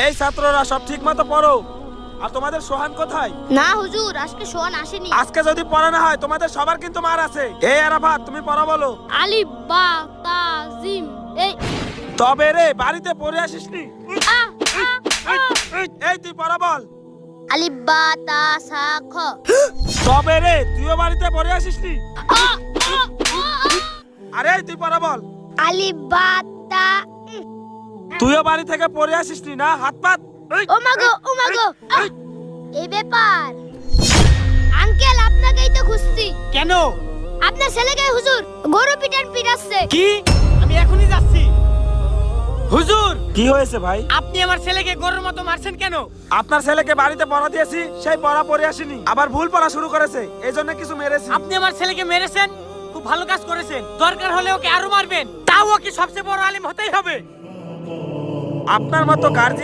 এই ছাত্ররা সব ঠিক মতো পড়ো। আর তোমাদের সোহান কোথায়? না হুজুর, আজকে সোহান আসেনি। আজকে যদি পড়া না হয় তোমাদের সবার কিন্তু মার আছে। এই আরাফাত, তুমি পড়া বলো। আলিফ বা তা জিম। এই তবে রে বাড়িতে পড়ে আসিসনি? আ আ আ। এই তুই পড়া বল। আলিফ বা তা সা খ। তবে রে তুইও বাড়িতে পড়ে আসিসনি? আ আ আ। আরে তুই পড়া বল। আলিফ বা তা। তুইও বাড়ি থেকে পড়ে আসিসনি না? হাত পাত। ও মাগো ও মাগো। এই ব্যাপার আঙ্কেল, আপনাকেই তো খুঁজছি। কেন? আপনার ছেলেকে হুজুর গরু পিটাচ্ছে। কি? আমি এখনই যাচ্ছি। হুজুর, কি হয়েছে ভাই? আপনি আমার ছেলেকে গরুর মতো মারছেন কেন? আপনার ছেলেকে বাড়িতে পড়া দিয়েছি, সেই পড়া পড়ে আসেনি, আবার ভুল পড়া শুরু করেছে, এজন্য কিছু মেরেছি। আপনি আমার ছেলেকে মেরেছেন, খুব ভালো কাজ করেছেন। দরকার হলে ওকে আরো মারবেন, তাও ওকে সবচেয়ে বড় আলিম হতেই হবে। আপনার মতো গার্জিয়ান